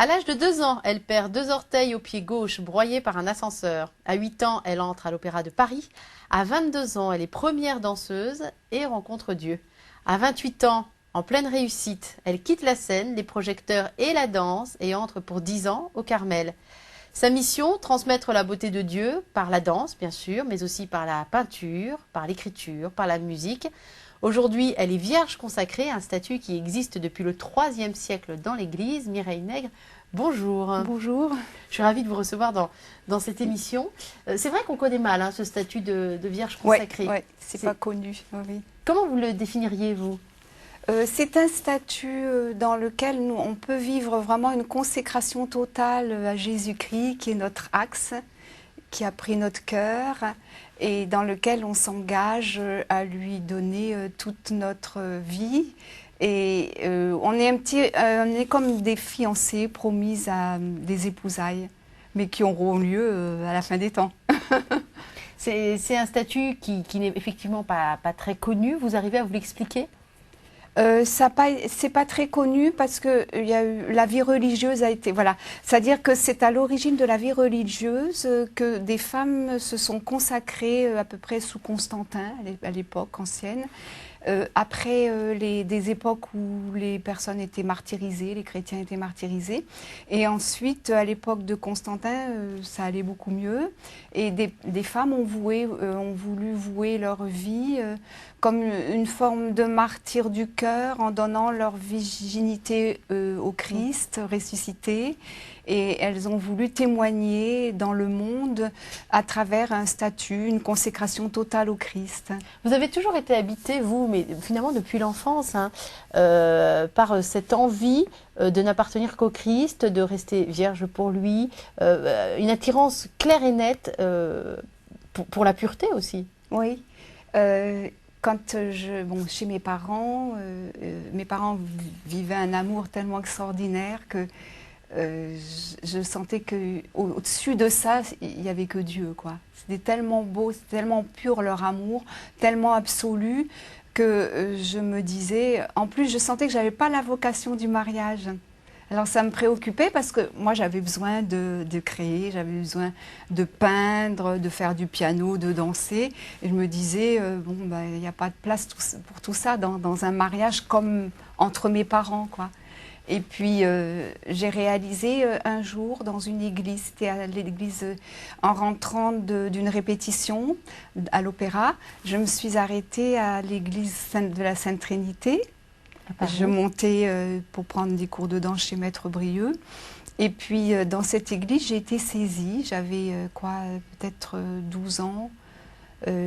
À l'âge de 2 ans, elle perd 2 orteils au pied gauche broyés par un ascenseur. À 8 ans, elle entre à l'Opéra de Paris. À 22 ans, elle est première danseuse et rencontre Dieu. À 28 ans, en pleine réussite, elle quitte la scène, les projecteurs et la danse et entre pour 10 ans au Carmel. Sa mission, transmettre la beauté de Dieu par la danse, bien sûr, mais aussi par la peinture, par l'écriture, par la musique. Aujourd'hui, elle est vierge consacrée, un statut qui existe depuis le IIIe siècle dans l'Église. Mireille Nègre, bonjour. Bonjour. Je suis ravie de vous recevoir dans cette émission. C'est vrai qu'on connaît mal ce statut de vierge consacrée. Oui, c'est pas connu. Oui. Comment vous le définiriez, vous ? C'est un statut dans lequel on peut vivre vraiment une consécration totale à Jésus-Christ, qui est notre axe, qui a pris notre cœur et dans lequel on s'engage à lui donner toute notre vie. Et on est comme des fiancées promises à des épousailles, mais qui auront lieu à la fin des temps. C'est un statut qui n'est effectivement pas très connu. Vous arrivez à vous l'expliquer ? C'est pas très connu parce que il y a eu, la vie religieuse a été, voilà, c'est-à-dire que c'est à l'origine de la vie religieuse que des femmes se sont consacrées à peu près sous Constantin à l'époque ancienne. Après des époques où les personnes étaient martyrisées, les chrétiens étaient martyrisés. Et ensuite, à l'époque de Constantin, ça allait beaucoup mieux. Et des femmes ont voulu vouer leur vie comme une forme de martyr du cœur en donnant leur virginité au Christ ressuscité. Et elles ont voulu témoigner dans le monde à travers un statut, une consécration totale au Christ. Vous avez toujours été habité, vous, mais finalement depuis l'enfance, par cette envie de n'appartenir qu'au Christ, de rester vierge pour lui, une attirance claire et nette pour la pureté aussi. Oui. Chez mes parents vivaient un amour tellement extraordinaire que je sentais qu'au-dessus de ça, il n'y avait que Dieu, quoi. C'était tellement beau, c'était tellement pur leur amour, tellement absolu, que je me disais... En plus, je sentais que je n'avais pas la vocation du mariage. Alors ça me préoccupait parce que moi j'avais besoin de créer, j'avais besoin de peindre, de faire du piano, de danser. Et je me disais, il n'y a pas de place pour tout ça dans un mariage comme entre mes parents, quoi. Et puis, j'ai réalisé un jour dans une église, c'était à l'église, en rentrant d'une répétition à l'opéra, je me suis arrêtée à l'église de la Sainte Trinité. Je montais pour prendre des cours de danse chez Maître Brieux. Et puis, dans cette église, j'ai été saisie, j'avais peut-être 12 ans.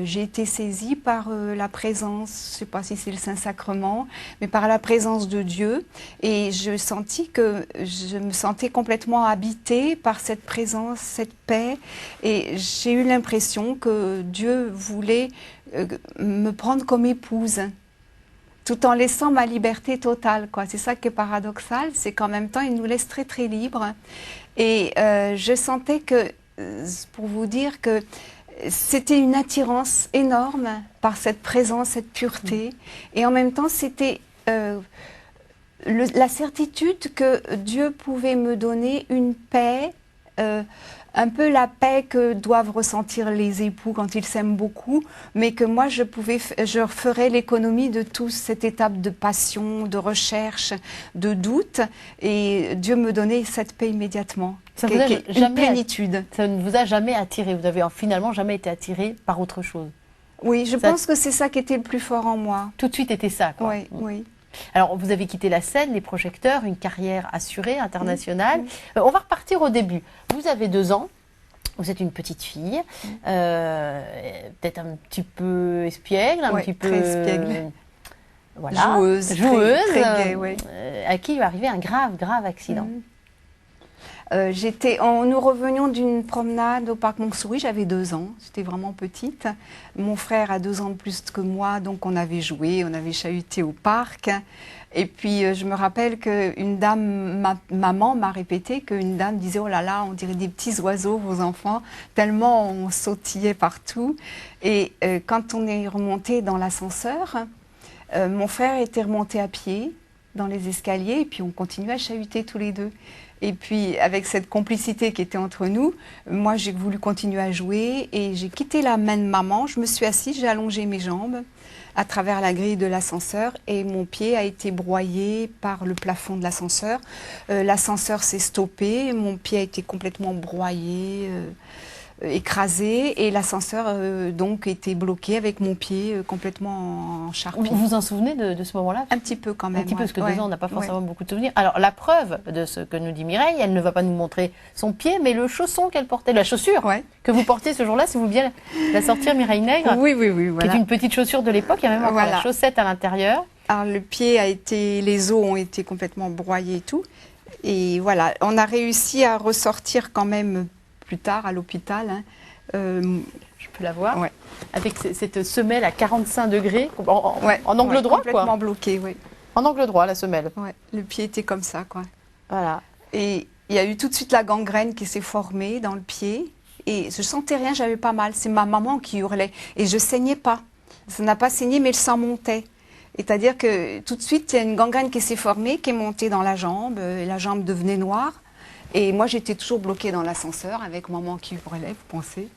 J'ai été saisie par la présence, je ne sais pas si c'est le Saint-Sacrement, mais par la présence de Dieu. Et je me sentais complètement habitée par cette présence, cette paix. Et j'ai eu l'impression que Dieu voulait me prendre comme épouse, tout en laissant ma liberté totale, quoi. C'est ça qui est paradoxal, c'est qu'en même temps, il nous laisse très très libres. Et je sentais que, pour vous dire que c'était une attirance énorme par cette présence, cette pureté. Et en même temps, c'était la certitude que Dieu pouvait me donner une paix, un peu la paix que doivent ressentir les époux quand ils s'aiment beaucoup, mais que moi, je ferais l'économie de toute cette étape de passion, de recherche, de doute. Et Dieu me donnait cette paix immédiatement. Ça vous a une plénitude. Ça ne vous a jamais attiré, vous n'avez finalement jamais été attiré par autre chose. Oui, je pense que c'est ça qui était le plus fort en moi. Tout de suite était ça, quoi. Oui, oui. Alors, vous avez quitté la scène, les projecteurs, une carrière assurée, internationale. On va repartir au début. Vous avez 2 ans, vous êtes une petite fille, peut-être un petit peu espiègle, un petit peu... très espiègle. Voilà, joueuse, très gaie, oui. À qui il est arrivé un grave accident. Nous revenions d'une promenade au parc Montsouris, j'avais 2 ans, j'étais vraiment petite. Mon frère a 2 ans de plus que moi, donc on avait joué, on avait chahuté au parc. Et puis je me rappelle qu'une dame, maman m'a répété qu'une dame disait « Oh là là, on dirait des petits oiseaux, vos enfants », tellement on sautillait partout. Et quand on est remonté dans l'ascenseur, mon frère était remonté à pied dans les escaliers et puis on continuait à chahuter tous les deux. Et puis, avec cette complicité qui était entre nous, moi, j'ai voulu continuer à jouer et j'ai quitté la main de maman. Je me suis assise, j'ai allongé mes jambes à travers la grille de l'ascenseur et mon pied a été broyé par le plafond de l'ascenseur. L'ascenseur s'est stoppé, mon pied a été complètement broyé, écrasé et l'ascenseur donc était bloqué avec mon pied complètement en charpie. Vous vous en souvenez de ce moment-là? Un petit peu quand même. Un petit peu, parce que 2 ans, on n'a pas forcément ouais. beaucoup de souvenirs. Alors, la preuve de ce que nous dit Mireille, elle ne va pas nous montrer son pied, mais le chausson qu'elle portait, la chaussure que vous portiez ce jour-là, si vous bien la sortir, Mireille Nègre. Oui, voilà. Qui est une petite chaussure de l'époque, il y a même encore la chaussette à l'intérieur. Alors, le pied a été, les os ont été complètement broyés et tout. Et voilà, on a réussi à ressortir quand même plus tard à l'hôpital. Hein. Je peux la voir. Ouais. Avec cette semelle à 45 degrés, en angle droit, complètement quoi. Bloqué, oui. En angle droit, la semelle. Ouais, le pied était comme ça, quoi. Voilà. Et il y a eu tout de suite la gangrène qui s'est formée dans le pied. Et je sentais rien, j'avais pas mal. C'est ma maman qui hurlait. Et je saignais pas. Ça n'a pas saigné, mais le sang montait. C'est-à-dire que tout de suite, il y a une gangrène qui s'est formée, qui est montée dans la jambe. Et la jambe devenait noire. Et moi, j'étais toujours bloquée dans l'ascenseur avec maman qui hurlait, vous pensez.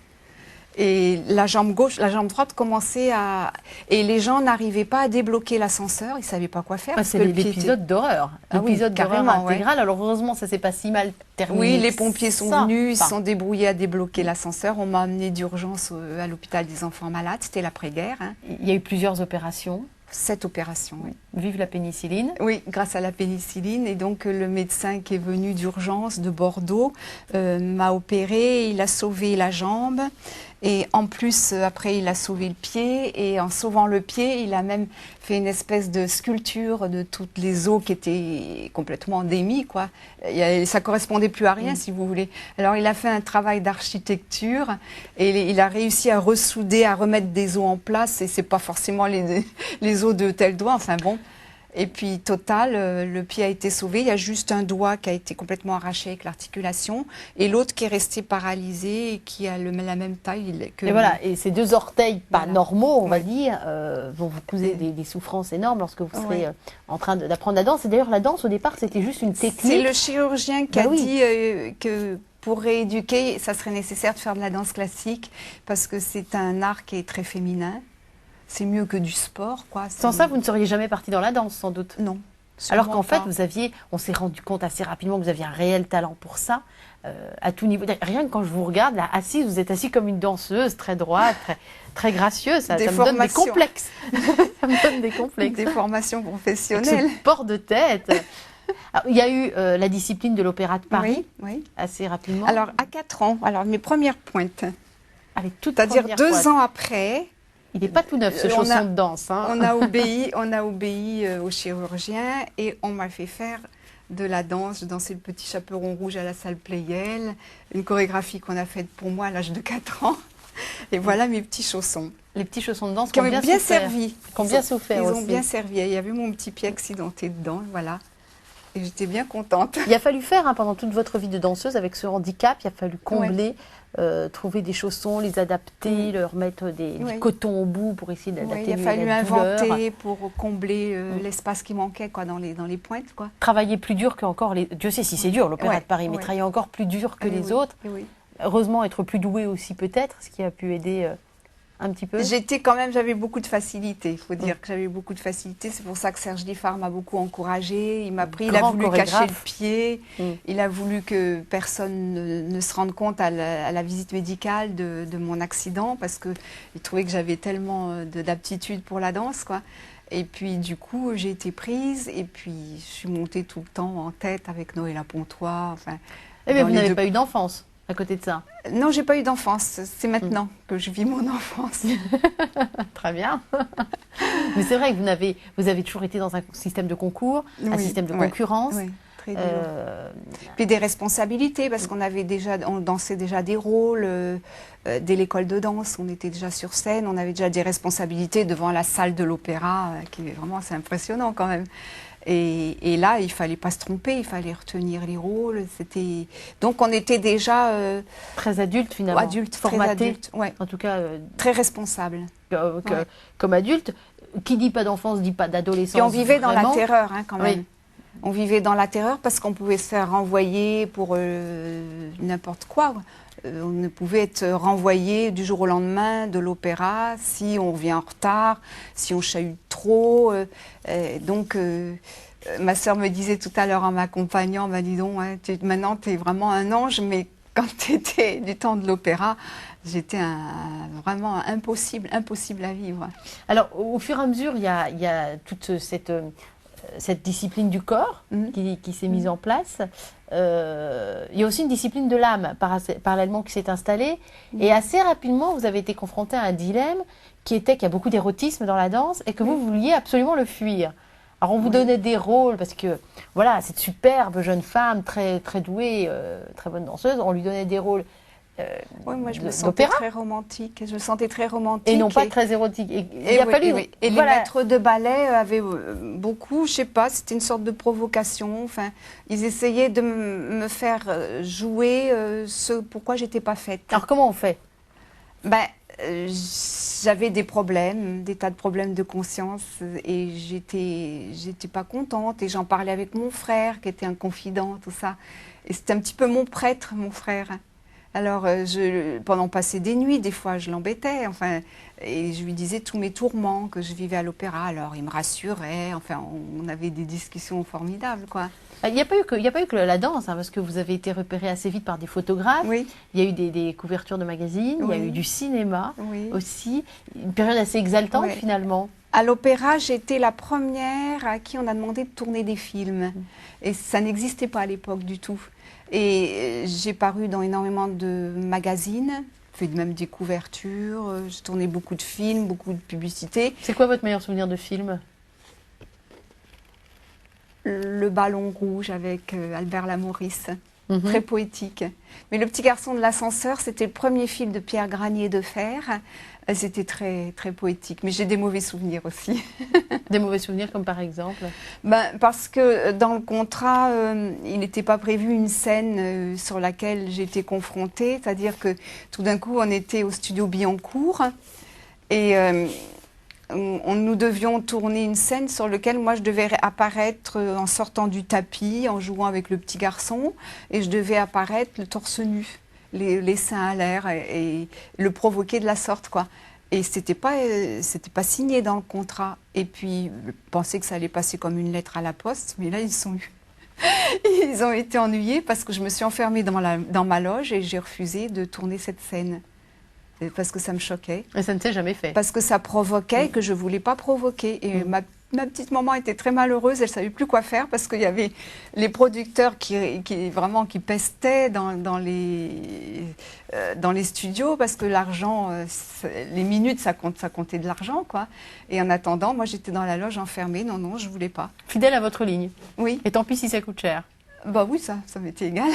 Et la jambe gauche, la jambe droite commençait à... Et les gens n'arrivaient pas à débloquer l'ascenseur, ils ne savaient pas quoi faire. Ah, c'est l'épisode d'horreur. L'épisode d'horreur intégral. Alors heureusement, ça ne s'est pas si mal terminé. Oui, les pompiers sont venus, ils se sont débrouillés à débloquer l'ascenseur. On m'a amenée d'urgence à l'hôpital des enfants malades, c'était l'après-guerre. Hein. Il y a eu plusieurs opérations. 7 opérations, oui. Vive la pénicilline. Oui, grâce à la pénicilline. Et donc, le médecin qui est venu d'urgence de Bordeaux m'a opéré. Il a sauvé la jambe. Et en plus, après, il a sauvé le pied. Et en sauvant le pied, il a même fait une espèce de sculpture de toutes les os qui étaient complètement démis, quoi. Ça correspondait plus à rien, si vous voulez. Alors, il a fait un travail d'architecture et il a réussi à ressouder, à remettre des os en place. Et c'est pas forcément les os de tel doigt, enfin bon. Et puis, total, le pied a été sauvé. Il y a juste un doigt qui a été complètement arraché avec l'articulation et l'autre qui est resté paralysé et qui a la même taille que... Et voilà, et ces 2 orteils pas normaux, on va dire, vont vous causer des souffrances énormes lorsque vous serez en train d'apprendre la danse. Et d'ailleurs, la danse, au départ, c'était juste une technique. C'est le chirurgien qui a dit que pour rééduquer, ça serait nécessaire de faire de la danse classique parce que c'est un art qui est très féminin. C'est mieux que du sport, quoi. Sans ça, vous ne seriez jamais partie dans la danse, sans doute. Non. Alors qu'en fait, on s'est rendu compte assez rapidement que vous aviez un réel talent pour ça, à tout niveau. Rien que quand je vous regarde, là, assise, vous êtes assise comme une danseuse, très droite, très gracieuse. Ça me donne des complexes. Ça me donne des complexes. Des formations professionnelles. Avec ce port de tête. Alors, il y a eu la discipline de l'Opéra de Paris, assez rapidement. Alors, à 4 ans, mes premières pointes. C'est-à-dire 2 ans après... Il n'est pas tout neuf, ce chausson de danse. Hein. On a obéi au chirurgien et on m'a fait faire de la danse. Je dansais le petit chaperon rouge à la salle Pleyel, une chorégraphie qu'on a faite pour moi à l'âge de 4 ans. Et voilà mes petits chaussons. Les petits chaussons de danse qui ont bien servi. Qui ont bien souffert aussi. Ils ont bien servi. Il y avait mon petit pied accidenté dedans, voilà. Et j'étais bien contente. Il a fallu faire, pendant toute votre vie de danseuse, avec ce handicap, il a fallu combler, trouver des chaussons, les adapter, leur mettre du coton au bout pour essayer d'adapter la douleur. Il a fallu inventer pour combler l'espace qui manquait dans les pointes. Quoi. Travailler plus dur qu'encore les... Dieu sait si c'est dur, l'Opéra de Paris, mais travailler encore plus dur que les autres. Heureusement, être plus doué aussi peut-être, ce qui a pu aider... un petit peu. J'avais beaucoup de facilité. Il faut dire que j'avais beaucoup de facilité. C'est pour ça que Serge Liffard m'a beaucoup encouragée. Il m'a pris, il a voulu cacher le pied. Il a voulu que personne ne se rende compte à la visite médicale de mon accident parce qu'il trouvait que j'avais tellement d'aptitude pour la danse, quoi. Et puis, du coup, j'ai été prise et puis je suis montée tout le temps en tête avec Noëlla Pontois. Enfin, mais vous n'avez pas eu d'enfance à côté de ça? Non, j'ai pas eu d'enfance. C'est maintenant que je vis mon enfance. Très bien. Mais c'est vrai que vous avez toujours été dans un système de concours, un système de concurrence. Oui, très dur. Puis des responsabilités, parce on dansait déjà des rôles. Dès l'école de danse, on était déjà sur scène. On avait déjà des responsabilités devant la salle de l'opéra, qui est vraiment assez impressionnant quand même. Et là, il ne fallait pas se tromper, il fallait retenir les rôles. Donc, on était déjà... très adulte, finalement. Adulte, formaté. Très adulte, ouais. En tout cas... très responsable. Comme adulte. Qui dit pas d'enfance, dit pas d'adolescence. Et on vivait dans la terreur, quand même. On vivait dans la terreur parce qu'on pouvait se faire renvoyer pour n'importe quoi. On ne pouvait être renvoyé du jour au lendemain de l'opéra si on vient en retard, si on chahute trop. Donc, ma sœur me disait tout à l'heure en m'accompagnant, m'a dit donc, hein, maintenant tu es vraiment un ange, mais quand tu étais du temps de l'opéra, j'étais vraiment impossible à vivre. Alors, au fur et à mesure, il y a toute cette discipline du corps qui s'est mise en place. Il y a aussi une discipline de l'âme parallèlement qui s'est installée. Et assez rapidement, vous avez été confronté à un dilemme qui était qu'il y a beaucoup d'érotisme dans la danse et que vous vouliez absolument le fuir. Alors on vous donnait des rôles parce que voilà, cette superbe jeune femme très, très douée, très bonne danseuse, on lui donnait des rôles oui, moi je me sentais très romantique. Je me sentais très romantique. Et non pas très érotique. Et les maîtres de ballet avaient beaucoup, je sais pas, c'était une sorte de provocation. Enfin, ils essayaient de me faire jouer ce pourquoi j'étais pas faite. Alors comment on fait? Ben, j'avais des problèmes, des tas de problèmes de conscience et j'étais pas contente et j'en parlais avec mon frère qui était un confident, tout ça. Et c'était un petit peu mon prêtre, mon frère. Alors, pendant passer des nuits, des fois, je l'embêtais, enfin, et je lui disais tous mes tourments que je vivais à l'opéra. Alors, il me rassurait, enfin, on avait des discussions formidables, quoi. Il n'y a pas eu que la danse, hein, parce que vous avez été repéré assez vite par des photographes. Oui. Il y a eu des couvertures de magazines, oui. Il y a eu du cinéma aussi. Une période assez exaltante, oui. Finalement. À l'opéra, j'étais la première à qui on a demandé de tourner des films. Et ça n'existait pas à l'époque du tout. Et j'ai paru dans énormément de magazines, fait même des couvertures, j'ai tourné beaucoup de films, beaucoup de publicités. C'est quoi votre meilleur souvenir de film? Le Ballon rouge avec Albert Lamoris, très poétique. Mais Le petit garçon de l'ascenseur, c'était le premier film de Pierre Granier de Fer. C'était très, très poétique, mais j'ai des mauvais souvenirs aussi. Des mauvais souvenirs comme par exemple? Parce que dans le contrat, il n'était pas prévu une scène sur laquelle j'étais confrontée, c'est-à-dire que tout d'un coup, on était au studio Billancourt et nous devions tourner une scène sur laquelle moi je devais apparaître en sortant du tapis, en jouant avec le petit garçon, et je devais apparaître le torse nu. Les seins à l'air et le provoquer de la sorte, quoi. Et c'était pas signé dans le contrat. Et puis, je pensais que ça allait passer comme une lettre à la poste, mais là, ils ont été ennuyés parce que je me suis enfermée dans ma loge et j'ai refusé de tourner cette scène. Parce que ça me choquait. Et ça ne s'est jamais fait. Parce que ça provoquait et que je voulais pas provoquer. Et ma petite maman était très malheureuse, elle savait plus quoi faire parce qu'il y avait les producteurs qui pestaient dans les studios parce que l'argent, les minutes, ça comptait de l'argent, quoi. Et en attendant, moi j'étais dans la loge enfermée, non, je voulais pas. Fidèle à votre ligne. Oui. Et tant pis si ça coûte cher. Bah oui, ça m'était égal.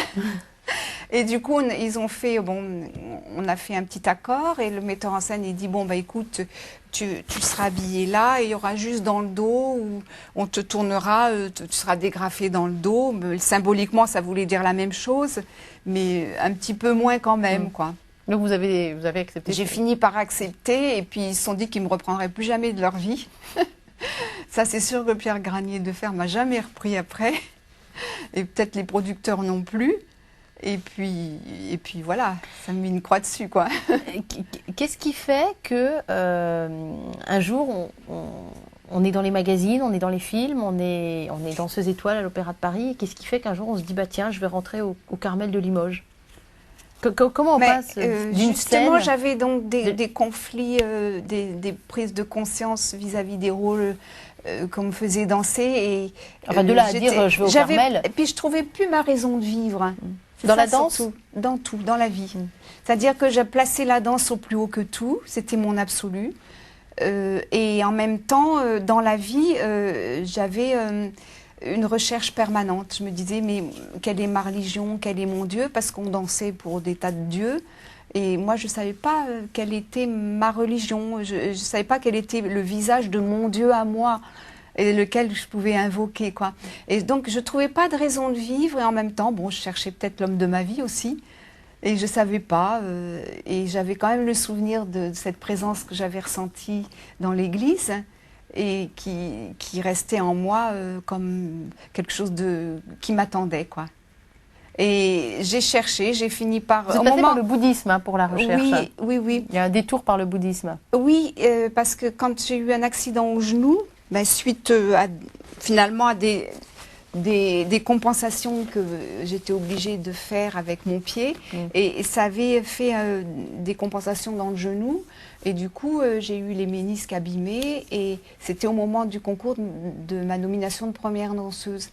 Et du coup, ils ont fait, on a fait un petit accord et le metteur en scène, il dit, bon, bah écoute, tu seras habillée là et il y aura juste dans le dos où on te tournera, tu seras dégrafée dans le dos. Mais symboliquement, ça voulait dire la même chose, mais un petit peu moins quand même, quoi. Donc vous avez accepté? J'ai fini par accepter et puis ils se sont dit qu'ils ne me reprendraient plus jamais de leur vie. Ça, c'est sûr que Pierre Granier de Fer m'a jamais repris après. Et peut-être les producteurs non plus. Et puis voilà, ça me met une croix dessus, quoi. Qu'est-ce qui fait que un jour on est dans les magazines, on est dans les films, on est danseuse étoile à l'Opéra de Paris. Qu'est-ce qui fait qu'un jour on se dit bah tiens, je vais rentrer au Carmel de Limoges? Comment on passe d'une scène? Justement, j'avais donc des conflits, des prises de conscience vis-à-vis des rôles qu'on me faisait danser. Et, enfin, de là à dire je vais au Carmel. Et puis je trouvais plus ma raison de vivre. Dans la danse? Surtout, dans tout, dans la vie. C'est-à-dire que j'ai placé la danse au plus haut que tout, c'était mon absolu. Et en même temps, dans la vie, j'avais une recherche permanente. Je me disais, mais quelle est ma religion, quel est mon Dieu? Parce qu'on dansait pour des tas de dieux. Et moi, je ne savais pas quelle était ma religion. Je ne savais pas quel était le visage de mon Dieu à moi, et lequel je pouvais invoquer, quoi. Et donc, je ne trouvais pas de raison de vivre. Et en même temps, bon, je cherchais peut-être l'homme de ma vie aussi. Et je ne savais pas. Et j'avais quand même le souvenir de cette présence que j'avais ressentie dans l'église. et qui restait en moi comme quelque chose qui m'attendait, quoi. Et j'ai cherché, j'ai fini par... Vous êtes passé par le bouddhisme hein, pour la recherche. Oui, oui, oui. Il y a un détour par le bouddhisme. Oui, parce que quand j'ai eu un accident au genou, ben, suite finalement à des compensations que j'étais obligée de faire avec mon pied, et ça avait fait des compensations dans le genou, et du coup j'ai eu les ménisques abîmés, et c'était au moment du concours de ma nomination de première danseuse.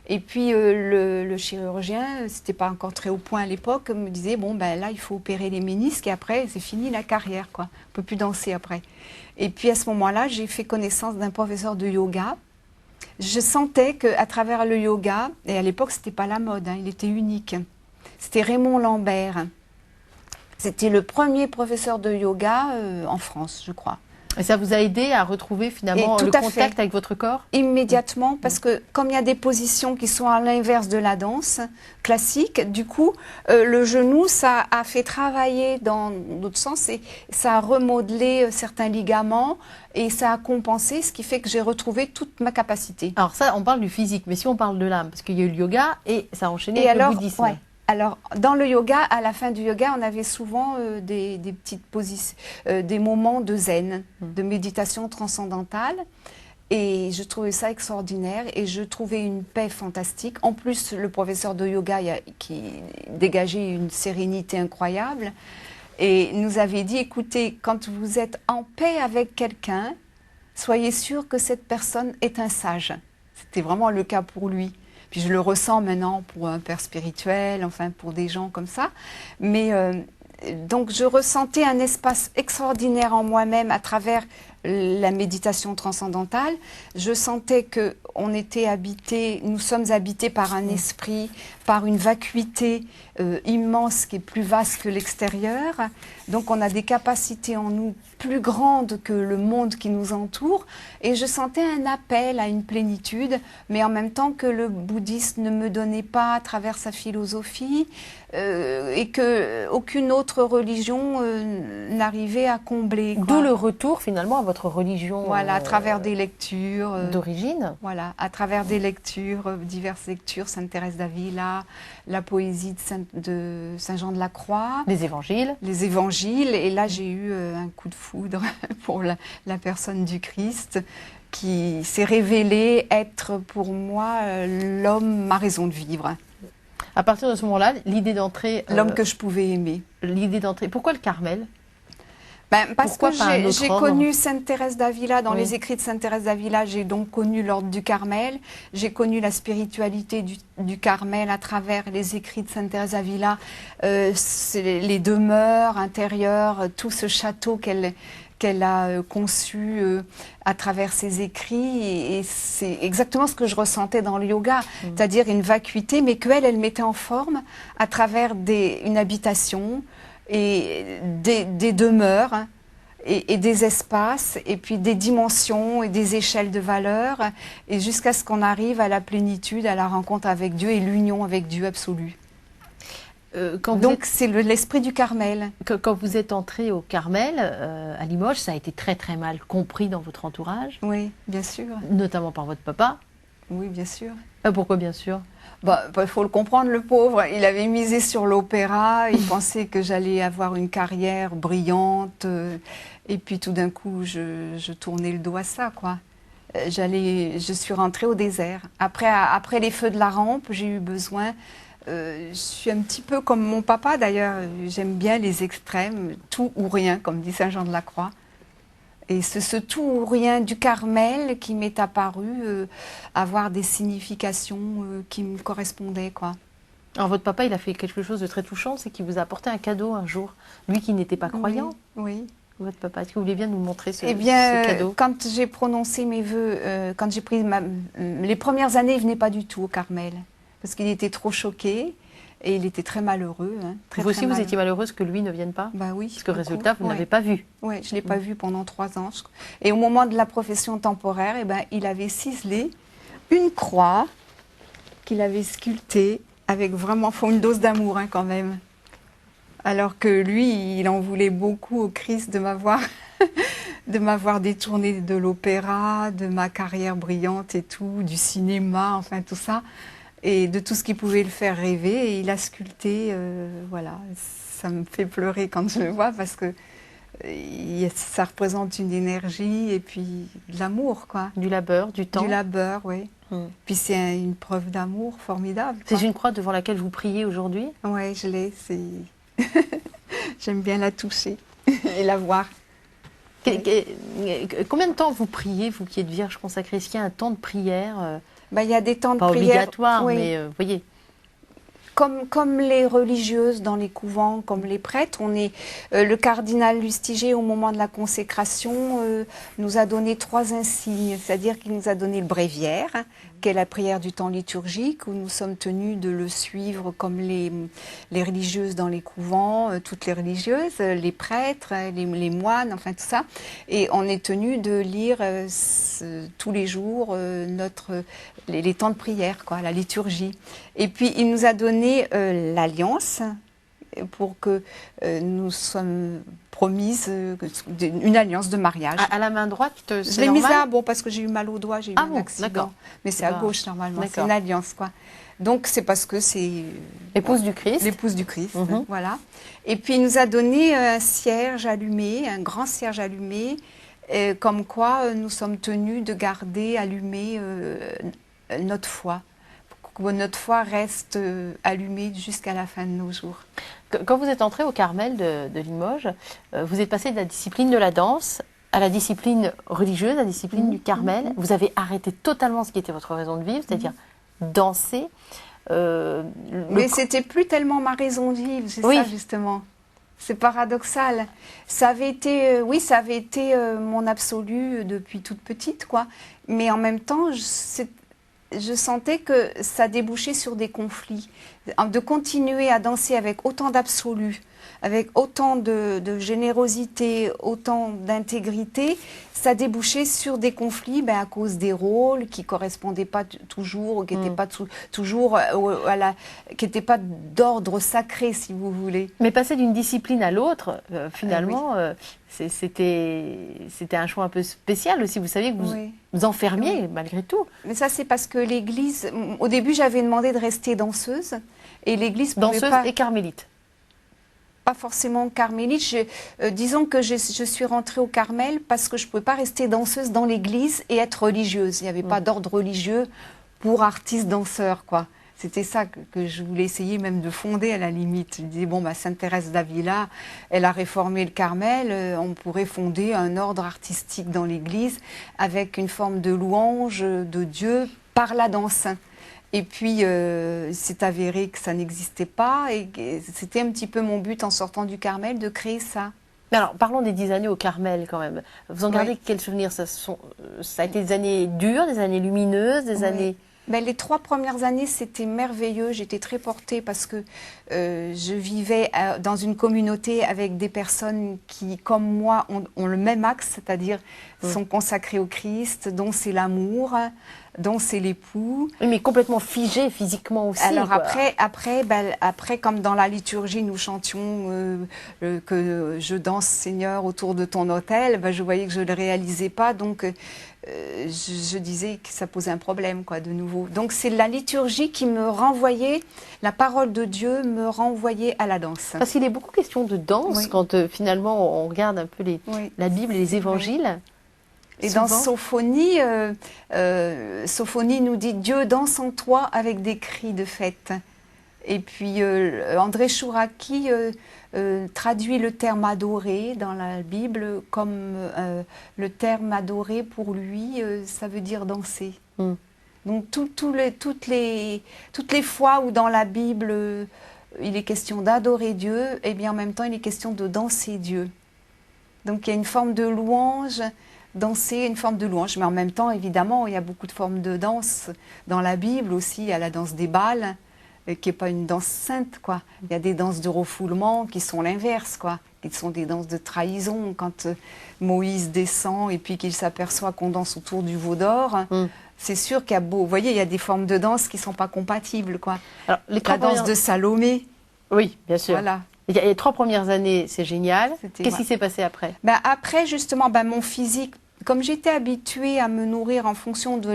Et puis le chirurgien, c'était pas encore très au point à l'époque, me disait bon ben là il faut opérer les ménisques et après c'est fini la carrière quoi, on peut plus danser après. Et puis à ce moment-là, j'ai fait connaissance d'un professeur de yoga. Je sentais qu'à travers le yoga, et à l'époque c'était pas la mode, hein, il était unique. C'était Raymond Lambert. C'était le premier professeur de yoga en France, je crois. Et ça vous a aidé à retrouver finalement le contact avec votre corps? Immédiatement, parce que comme il y a des positions qui sont à l'inverse de la danse classique, du coup, le genou, ça a fait travailler dans l'autre sens et ça a remodelé certains ligaments et ça a compensé, ce qui fait que j'ai retrouvé toute ma capacité. Alors ça, on parle du physique, mais si on parle de l'âme, parce qu'il y a eu le yoga et ça a enchaîné avec le bouddhisme. Ouais. Alors, dans le yoga, à la fin du yoga, on avait souvent des petites positions, des moments de zen, de méditation transcendantale. Et je trouvais ça extraordinaire et je trouvais une paix fantastique. En plus, le professeur de yoga qui dégageait une sérénité incroyable et nous avait dit, écoutez, quand vous êtes en paix avec quelqu'un, soyez sûr que cette personne est un sage. C'était vraiment le cas pour lui. Puis je le ressens maintenant pour un père spirituel, enfin pour des gens comme ça. Mais donc je ressentais un espace extraordinaire en moi-même à travers la méditation transcendantale. Je sentais que nous sommes habités par un esprit, par une vacuité immense qui est plus vaste que l'extérieur. Donc on a des capacités en nous plus grandes que le monde qui nous entoure. Et je sentais un appel à une plénitude, mais en même temps que le bouddhisme ne me donnait pas à travers sa philosophie et que aucune autre religion n'arrivait à combler. D'où le retour finalement à votre religion. Voilà, à travers des lectures. D'origine. Voilà, à travers des lectures, diverses lectures, Sainte Thérèse d'Avila, la poésie de Saint Jean de la Croix. Les évangiles. Les évangiles. Et là, j'ai eu un coup de foudre pour la personne du Christ qui s'est révélé être pour moi l'homme, ma raison de vivre. À partir de ce moment-là, l'idée d'entrer... L'homme que je pouvais aimer. L'idée d'entrer... Pourquoi le Carmel ? Parce que j'ai connu Sainte Thérèse d'Avila, dans les écrits de Sainte Thérèse d'Avila, j'ai donc connu l'ordre du Carmel, j'ai connu la spiritualité du Carmel à travers les écrits de Sainte Thérèse d'Avila, les demeures intérieures, tout ce château qu'elle a conçu à travers ses écrits, et c'est exactement ce que je ressentais dans le yoga, c'est-à-dire une vacuité, mais elle mettait en forme à travers une habitation, et des demeures et des espaces et puis des dimensions et des échelles de valeurs et jusqu'à ce qu'on arrive à la plénitude, à la rencontre avec Dieu et l'union avec Dieu absolu. Donc c'est l'esprit du Carmel. Quand vous êtes entré au Carmel, à Limoges, ça a été très très mal compris dans votre entourage. Oui, bien sûr. Notamment par votre papa. Oui, bien sûr. Pourquoi bien sûr ? Il faut le comprendre, le pauvre. Il avait misé sur l'opéra, il pensait que j'allais avoir une carrière brillante. Et puis tout d'un coup, je tournais le dos à ça, quoi. Je suis rentrée au désert. Après les feux de la rampe, j'ai eu besoin... je suis un petit peu comme mon papa, d'ailleurs. J'aime bien les extrêmes, tout ou rien, comme dit Saint Jean de la Croix. Et ce tout ou rien du Carmel qui m'est apparu avoir des significations qui me correspondaient, quoi. Alors votre papa, il a fait quelque chose de très touchant, c'est qu'il vous a apporté un cadeau un jour. Lui qui n'était pas croyant. Oui. Votre papa, est-ce que vous voulez bien nous montrer ce cadeau ? Quand j'ai prononcé mes vœux, quand j'ai pris les premières années, il venait pas du tout au Carmel. Parce qu'il était trop choqué. Et il était très malheureux. Hein, vous aussi, vous étiez malheureuse que lui ne vienne pas ? Bah oui. Parce que résultat, vous ne l'avez pas vu. Oui, je ne l'ai pas vu pendant 3 ans. Et au moment de la profession temporaire, il avait ciselé une croix qu'il avait sculptée avec vraiment une dose d'amour quand même. Alors que lui, il en voulait beaucoup au Christ de m'avoir de m'avoir détourné de l'opéra, de ma carrière brillante et tout, du cinéma, enfin tout ça, et de tout ce qui pouvait le faire rêver. Et il a sculpté, voilà, ça me fait pleurer quand je le vois parce que ça représente une énergie et puis de l'amour, quoi. Du labeur, du temps. Du labeur, oui. Puis c'est une preuve d'amour formidable. C'est une croix devant laquelle vous priez aujourd'hui? Oui, je l'ai. J'aime bien la toucher et la voir. Combien de temps vous priez, vous qui êtes vierge consacrée? Est-ce qu'il y a un temps de prière? Il y a des temps de pas prière. Obligatoire, Oui. mais vous voyez. Comme les religieuses dans les couvents, comme les prêtres, le cardinal Lustiger, au moment de la consécration, nous a donné 3 insignes, c'est-à-dire qu'il nous a donné le bréviaire, qui est la prière du temps liturgique, où nous sommes tenus de le suivre comme les religieuses dans les couvents, toutes les religieuses, les prêtres, les moines, enfin tout ça. Et on est tenus de lire tous les jours les temps de prière, quoi, la liturgie. Et puis il nous a donné l'alliance pour que nous sommes promises une alliance de mariage. À la main droite, je l'ai mise là, parce que j'ai eu mal au doigt, j'ai eu un accident. Mais c'est à Bah, gauche normalement, c'est une alliance, quoi. Donc c'est parce que c'est l'épouse du Christ. L'épouse du Christ, voilà. Et puis il nous a donné un cierge allumé, un grand cierge allumé, comme quoi nous sommes tenus de garder allumé notre foi. Que notre foi reste allumée jusqu'à la fin de nos jours. Quand vous êtes entré au Carmel de Limoges, vous êtes passé de la discipline de la danse à la discipline religieuse, la discipline du Carmel. Vous avez arrêté totalement ce qui était votre raison de vivre, c'est-à-dire danser. Mais c'était plus tellement ma raison de vivre, c'est ça justement. C'est paradoxal. Ça avait été, ça avait été mon absolu depuis toute petite, quoi. Mais en même temps, je sentais que ça débouchait sur des conflits. De continuer à danser avec autant d'absolu, avec autant de générosité, autant d'intégrité, ça débouchait sur des conflits à cause des rôles qui ne correspondaient pas toujours, qui n'étaient pas toujours qui n'étaient pas d'ordre sacré, si vous voulez. Mais passer d'une discipline à l'autre, finalement, c'était un choix un peu spécial aussi. Vous saviez que vous vous enfermiez malgré tout. Mais ça, c'est parce que l'Église... Au début, j'avais demandé de rester danseuse. Et l'Église danseuse et carmélite. Pas forcément carmélite. Disons que je suis rentrée au Carmel parce que je ne pouvais pas rester danseuse dans l'église et être religieuse. Il n'y avait pas d'ordre religieux pour artistes danseurs, quoi. C'était ça que je voulais essayer même de fonder à la limite. Je disais, Sainte Thérèse d'Avila, elle a réformé le Carmel, on pourrait fonder un ordre artistique dans l'église avec une forme de louange de Dieu par la danse. Et puis, c'est avéré que ça n'existait pas. Et c'était un petit peu mon but en sortant du Carmel, de créer ça. Mais alors, parlons des 10 années au Carmel quand même. Vous en gardez quels souvenirs? Ça a été des années dures, des années lumineuses, des années... Les 3 premières années, c'était merveilleux. J'étais très portée parce que je vivais dans une communauté avec des personnes qui, comme moi, ont le même axe, c'est-à-dire sont consacrées au Christ, dont c'est l'amour, dont c'est l'époux. Oui, mais complètement figé physiquement aussi. Alors après, comme dans la liturgie, nous chantions que je danse, Seigneur, autour de ton autel, je voyais que je ne le réalisais pas, donc je disais que ça posait un problème, quoi, de nouveau. Donc c'est la liturgie qui me renvoyait, la parole de Dieu me renvoyait à la danse. Parce qu'il est beaucoup question de danse quand finalement on regarde un peu la Bible et les évangiles. Et dans Sophonie, Sophonie nous dit « Dieu danse en toi avec des cris de fête ». Et puis André Chouraki traduit le terme « adorer » dans la Bible comme le terme « adorer » pour lui, ça veut dire danser. Donc toutes les fois où dans la Bible il est question d'adorer Dieu, et bien en même temps il est question de danser Dieu. Donc il y a une forme de louange, danser, une forme de louange. Mais en même temps, évidemment, il y a beaucoup de formes de danse dans la Bible aussi. Il y a la danse des bals, qui n'est pas une danse sainte, quoi. Il y a des danses de refoulement qui sont l'inverse, quoi. Qui sont des danses de trahison. Quand Moïse descend et puis qu'il s'aperçoit qu'on danse autour du veau d'or, c'est sûr qu'il y a vous voyez, il y a des formes de danse qui ne sont pas compatibles, quoi. Alors, la danse de Salomé. Oui, bien sûr. Voilà. Les 3 premières années, c'est génial. C'était- Qu'est-ce ouais. qui s'est passé après? Ben, après, justement, ben, mon physique, comme j'étais habituée à me nourrir en fonction de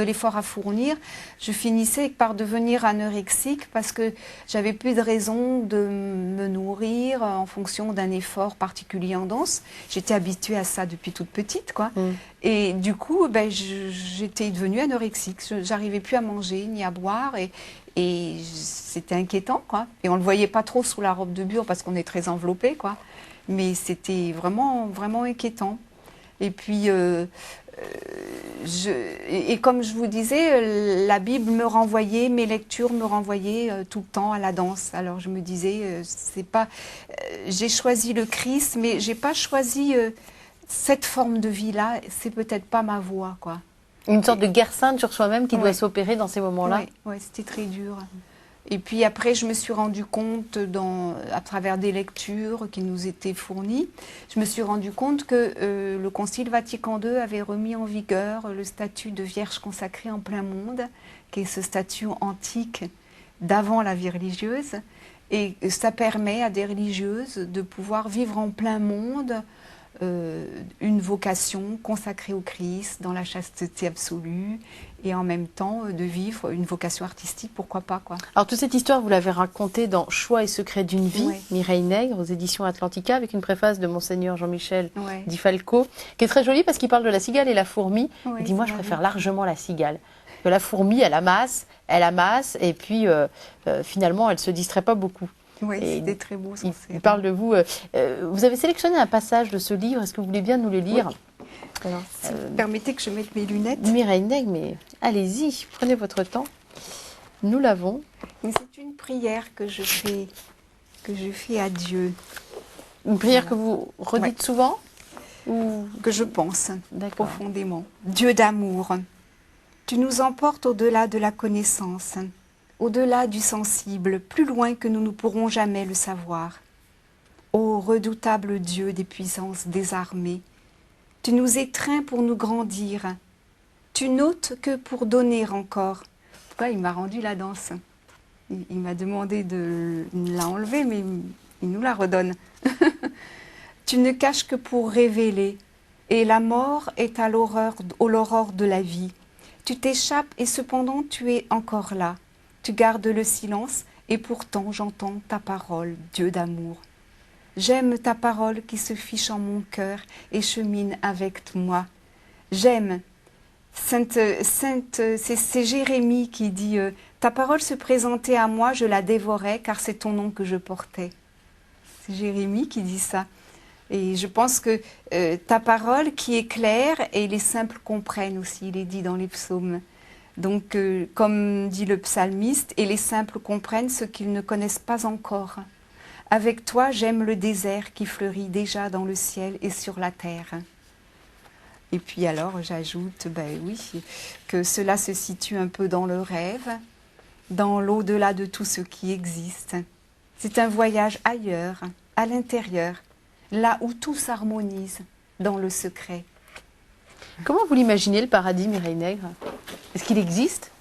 l'effort à fournir, je finissais par devenir anorexique parce que j'avais plus de raison de me nourrir en fonction d'un effort particulier en danse. J'étais habituée à ça depuis toute petite, quoi. Et du coup, ben, j'étais devenue anorexique. J'arrivais plus à manger ni à boire et c'était inquiétant, quoi. Et on le voyait pas trop sous la robe de bure parce qu'on est très enveloppé, quoi. Mais c'était vraiment, vraiment inquiétant. Et puis, et comme je vous disais, la Bible me renvoyait, mes lectures me renvoyaient tout le temps à la danse. Alors je me disais, c'est pas, j'ai choisi le Christ, mais j'ai pas choisi cette forme de vie-là. C'est peut-être pas ma voie, quoi. Une sorte de guerre sainte sur soi-même qui doit Ouais. s'opérer dans ces moments-là. Ouais, c'était très dur. Et puis après, je me suis rendu compte, à travers des lectures qui nous étaient fournies, je me suis rendu compte que le Concile Vatican II avait remis en vigueur le statut de Vierge consacrée en plein monde, qui est ce statut antique d'avant la vie religieuse. Et ça permet à des religieuses de pouvoir vivre en plein monde une vocation consacrée au Christ, dans la chasteté absolue, et en même temps de vivre une vocation artistique, pourquoi pas, quoi. Alors toute cette histoire, vous l'avez racontée dans Choix et secrets d'une vie, Ouais. Mireille Nègre, aux éditions Atlantica, avec une préface de Monseigneur Jean-Michel Ouais. Di Falco, qui est très jolie parce qu'il parle de la cigale et la fourmi. Ouais, Il dit, moi c'est je vrai. préfère largement la cigale. Que la fourmi, elle amasse, et puis finalement, elle se distrait pas beaucoup. Oui, Et c'était très beau. Il parle de vous. Vous avez sélectionné un passage de ce livre. Est-ce que vous voulez bien nous le lire? Alors, Si vous permettez que je mette mes lunettes. Mireille Nègre, mais allez-y, prenez votre temps. Nous l'avons. Mais c'est une prière que je fais à Dieu, Une prière Voilà. que vous redites souvent ou... que je pense D'accord. profondément. Dieu d'amour, tu nous emportes au-delà de la connaissance, au-delà du sensible, plus loin que nous ne pourrons jamais le savoir. Ô redoutable Dieu des puissances désarmées, tu nous étreins pour nous grandir, tu n'ôtes que pour donner encore. Pourquoi il m'a rendu la danse? Il m'a demandé de la enlever, mais il nous la redonne. Tu ne caches que pour révéler, et la mort est à l'aurore de la vie. Tu t'échappes et cependant tu es encore là. Tu gardes le silence et pourtant j'entends ta parole, Dieu d'amour. J'aime ta parole qui se fiche en mon cœur et chemine avec moi. J'aime. C'est Jérémie qui dit ta parole se présentait à moi, je la dévorais car c'est ton nom que je portais. C'est Jérémie qui dit ça. Et je pense que ta parole qui est claire et les simples comprennent aussi, il est dit dans les psaumes. Donc, comme dit le psalmiste, et les simples comprennent ce qu'ils ne connaissent pas encore. Avec toi, j'aime le désert qui fleurit déjà dans le ciel et sur la terre. Et puis alors, j'ajoute, ben oui, que cela se situe un peu dans le rêve, dans l'au-delà de tout ce qui existe. C'est un voyage ailleurs, à l'intérieur, là où tout s'harmonise, dans le secret. Comment vous l'imaginez, le paradis, Mireille Nègre? Est-ce qu'il existe?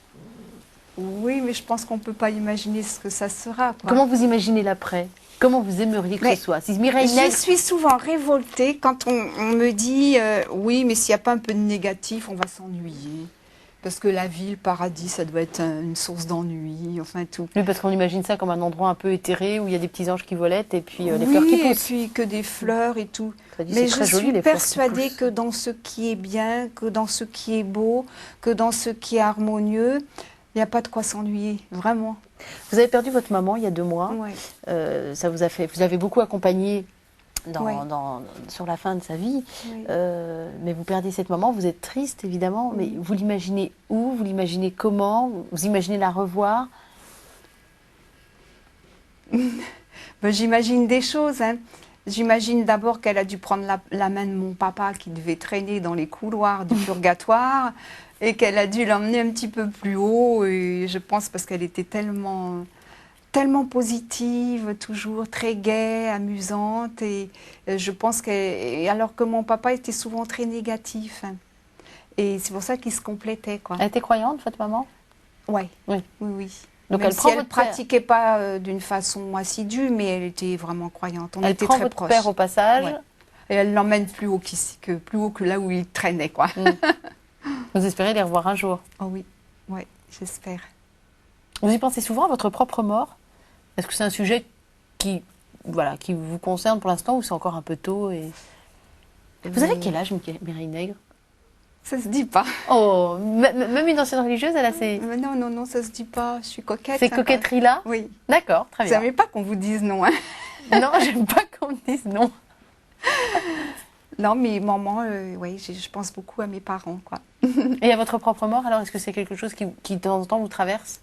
Oui, mais je pense qu'on ne peut pas imaginer ce que ça sera, quoi. Comment vous imaginez l'après? Comment vous aimeriez que Mais ce soit? Si Mireille Je Nègre... suis souvent révoltée quand on me dit oui, mais s'il n'y a pas un peu de négatif, on va s'ennuyer. Parce que la vie, le paradis, ça doit être une source d'ennui, enfin tout. Oui, parce qu'on imagine ça comme un endroit un peu éthéré où il y a des petits anges qui volettent et puis les Oui, fleurs qui et poussent. puis que des fleurs et tout. Ça dit, Mais c'est je très joli, suis les fleurs qui persuadée poussent. que dans ce qui est bien, que dans ce qui est beau, que dans ce qui est harmonieux, il n'y a pas de quoi s'ennuyer, vraiment. Vous avez perdu votre maman il y a 2 mois. Ouais. Ça vous a fait... Vous avez beaucoup accompagné Ouais. sur la fin de sa vie. Oui. Mais vous perdez cette maman, vous êtes triste évidemment, mais vous l'imaginez où? Vous l'imaginez comment? Vous imaginez la revoir? Ben, j'imagine des choses. Hein. J'imagine d'abord qu'elle a dû prendre la main de mon papa qui devait traîner dans les couloirs du purgatoire et qu'elle a dû l'emmener un petit peu plus haut. Et je pense parce qu'elle était tellement positive, toujours très gaie, amusante. Et je pense alors que mon papa était souvent très négatif. Hein. Et c'est pour ça qu'ils se complétaient, quoi. Elle était croyante, votre maman? Ouais. Oui. Oui, oui. Donc Même elle si prend elle ne votre père. pratiquait pas d'une façon assidue, mais elle était vraiment croyante. On Elle était prend très votre proches. père au passage. Ouais. Et elle l'emmène plus haut que là où il traînait, quoi. Vous espérez les revoir un jour. Oh oui, ouais, j'espère. Vous y pensez souvent à votre propre mort? Est-ce que c'est un sujet qui, voilà, qui vous concerne pour l'instant ou c'est encore un peu tôt Vous avez quel âge, Mireille Nègre? Ça se dit pas. Oh, même une ancienne religieuse, elle a ces, Mais non, non, non, ça se dit pas. Je suis coquette. ces coquetteries-là? Oui. D'accord, très Vous bien. savez pas qu'on vous dise non, hein? Non, j'aime pas qu'on me dise non. Non, mais maman, oui, je pense beaucoup à mes parents, quoi. Et à votre propre mort, alors, est-ce que c'est quelque chose qui de temps en temps vous traverse?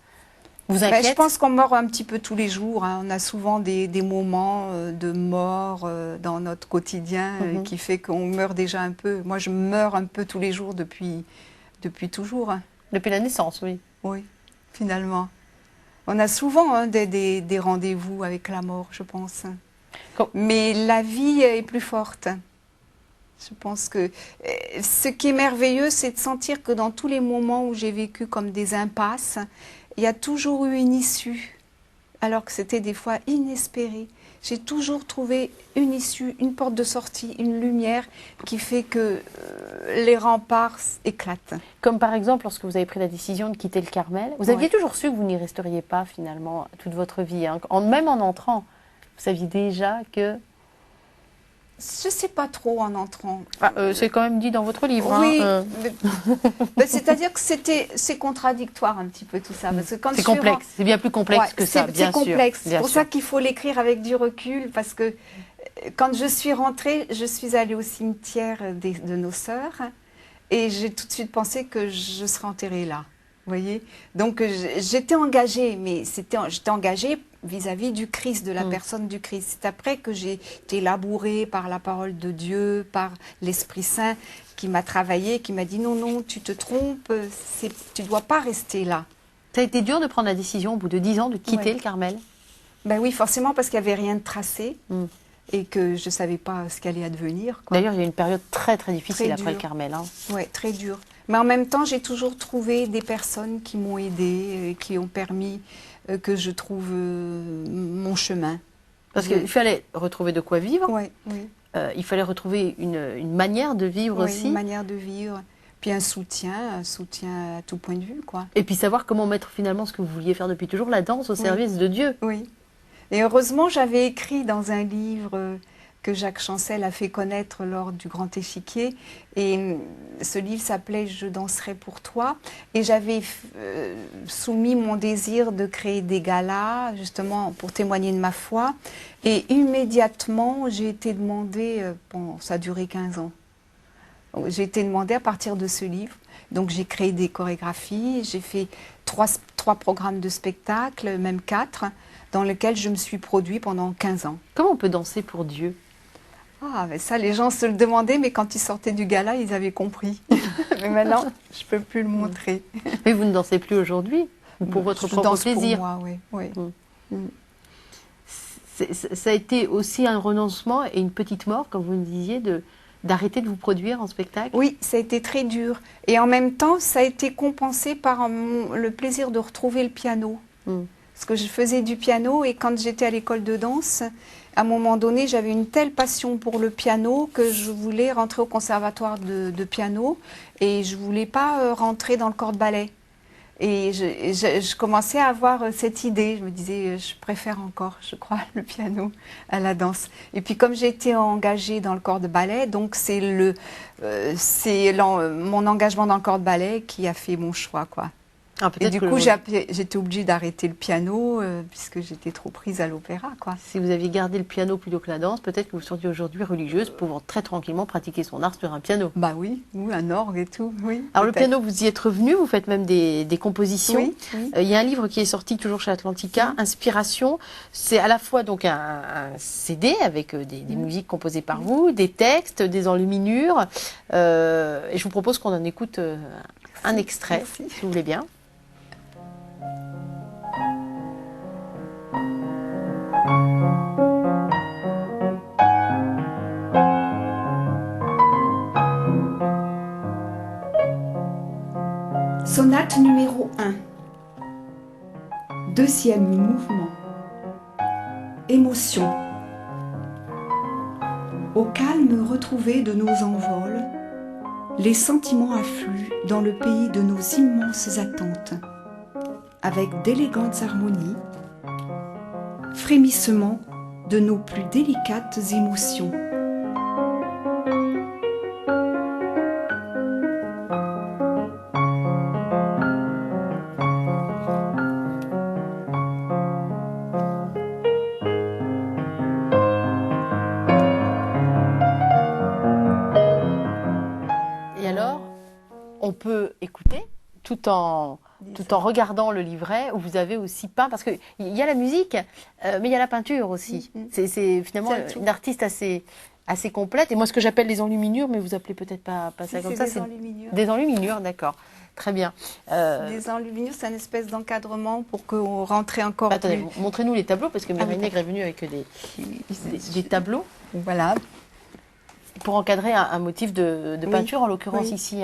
Vous Ben, inquiète? je pense qu'on meurt un petit peu tous les jours, hein. On a souvent des moments de mort dans notre quotidien qui fait qu'on meurt déjà un peu. Moi, je meurs un peu tous les jours depuis toujours, hein. Depuis la naissance, oui. Oui, finalement. On a souvent hein, des rendez-vous avec la mort, je pense. Mais la vie est plus forte. Je pense que ce qui est merveilleux, c'est de sentir que dans tous les moments où j'ai vécu comme des impasses, il y a toujours eu une issue, alors que c'était des fois inespéré. J'ai toujours trouvé une issue, une porte de sortie, une lumière qui fait que les remparts éclatent. Comme par exemple, lorsque vous avez pris la décision de quitter le Carmel, vous aviez toujours su que vous n'y resteriez pas finalement toute votre vie, hein. Même en entrant, vous saviez déjà que... Je ne sais pas trop en entrant. c'est quand même dit dans votre livre. Oui, hein, c'est-à-dire que c'est contradictoire un petit peu tout ça. Parce que quand c'est complexe, c'est bien plus complexe que ça, bien sûr. C'est complexe, c'est bien pour sûr. ça qu'il faut l'écrire avec du recul, parce que quand je suis rentrée, je suis allée au cimetière de nos sœurs, et j'ai tout de suite pensé que je serais enterrée là. Vous voyez? Donc j'étais engagée, mais j'étais engagée vis-à-vis du Christ, de la personne du Christ. C'est après que j'ai été labourée par la parole de Dieu, par l'Esprit Saint, qui m'a travaillé, qui m'a dit non, non, tu te trompes, tu ne dois pas rester là. Ça a été dur de prendre la décision au bout de 10 ans de quitter le Carmel? Ben oui, forcément, parce qu'il n'y avait rien de tracé et que je ne savais pas ce qu'allait advenir. D'ailleurs, il y a eu une période très très difficile Très après dure. le Carmel. Hein. Oui, très dur. Mais en même temps, j'ai toujours trouvé des personnes qui m'ont aidée, qui ont permis que je trouve mon chemin. Parce qu'il fallait retrouver de quoi vivre. Oui, oui. Il fallait retrouver une manière de vivre aussi. Une manière de vivre. Puis un soutien à tout point de vue, quoi. Et puis savoir comment mettre finalement ce que vous vouliez faire depuis toujours, la danse au service de Dieu. Oui. Et heureusement, j'avais écrit dans un livre que Jacques Chancel a fait connaître lors du Grand Échiquier. Et ce livre s'appelait « Je danserai pour toi ». Et j'avais soumis mon désir de créer des galas, justement, pour témoigner de ma foi. Et immédiatement, j'ai été demandée, ça a duré 15 ans, j'ai été demandée à partir de ce livre. Donc j'ai créé des chorégraphies, j'ai fait trois programmes de spectacle, même 4, dans lesquels je me suis produit pendant 15 ans. Comment on peut danser pour Dieu? Ah, mais ça, les gens se le demandaient, mais quand ils sortaient du gala, ils avaient compris. Mais maintenant, je ne peux plus le montrer. Mais vous ne dansez plus aujourd'hui, pour votre propre plaisir. Pour moi, oui. Ça a été aussi un renoncement et une petite mort, comme vous me disiez, d'arrêter de vous produire en spectacle? Oui, ça a été très dur. Et en même temps, ça a été compensé par le plaisir de retrouver le piano. Parce que je faisais du piano et quand j'étais à l'école de danse, à un moment donné, j'avais une telle passion pour le piano que je voulais rentrer au conservatoire de piano et je ne voulais pas rentrer dans le corps de ballet. Et je commençais à avoir cette idée. Je me disais, je préfère encore, je crois, le piano à la danse. Et puis comme j'ai été engagée dans le corps de ballet, donc c'est mon engagement dans le corps de ballet qui a fait mon choix, quoi. Et du coup, j'étais obligée d'arrêter le piano puisque j'étais trop prise à l'opéra, quoi. Si vous aviez gardé le piano plutôt que la danse, peut-être que vous seriez aujourd'hui religieuse, pouvant très tranquillement pratiquer son art sur un piano. Bah oui, ou un orgue et tout, oui. Alors le piano, vous y êtes revenu, vous faites même des compositions. Oui, oui. Il y a un livre qui est sorti toujours chez Atlantica, Inspiration. C'est à la fois donc un CD avec des musiques composées par vous, des textes, des enluminures. Et je vous propose qu'on en écoute un extrait, si vous voulez bien. Sonate numéro 1. Deuxième mouvement. Émotion. Au calme retrouvé de nos envols, les sentiments affluent dans le pays de nos immenses attentes, avec d'élégantes harmonies, frémissements de nos plus délicates émotions. Et alors, on peut écouter tout en regardant le livret où vous avez aussi peint, parce qu'il y a la musique, mais il y a la peinture aussi. C'est finalement une artiste assez complète. Et moi, ce que j'appelle les enluminures, mais vous appelez peut-être pas ça comme ça. C'est des enluminures. Des enluminures, d'accord. Très bien. Des enluminures, c'est une espèce d'encadrement pour qu'on rentre encore Attendez, plus. montrez-nous les tableaux, parce que Mireille Nègre est venue avec des tableaux Voilà. pour encadrer un motif de peinture, en l'occurrence Oui. ici.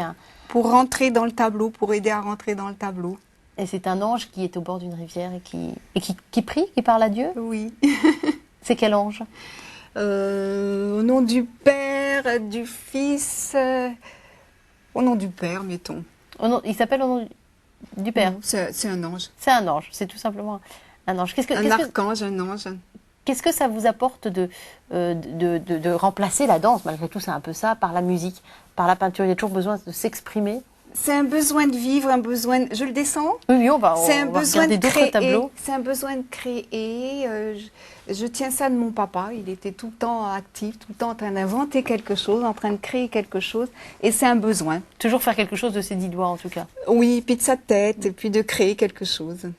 Pour rentrer dans le tableau, pour aider à rentrer dans le tableau. Et c'est un ange qui est au bord d'une rivière et qui prie, qui parle à Dieu. Oui. C'est quel ange? Au nom du Père, du Fils, au nom du Père, mettons. Il s'appelle au nom du Père. Non, c'est un ange. C'est un ange, c'est tout simplement un ange. Un archange, un ange. Qu'est-ce que ça vous apporte de remplacer la danse, malgré tout c'est un peu ça, par la musique, par la peinture? Il y a toujours besoin de s'exprimer. C'est un besoin de vivre, un besoin. Je le descends. Oui, on va de regarder d'autres créer. tableaux. C'est un besoin de créer. Je tiens ça de mon papa. Il était tout le temps actif, tout le temps en train d'inventer quelque chose, en train de créer quelque chose. Et c'est un besoin. Toujours faire quelque chose de ses 10 doigts en tout cas. Oui, puis de sa tête, et puis de créer quelque chose.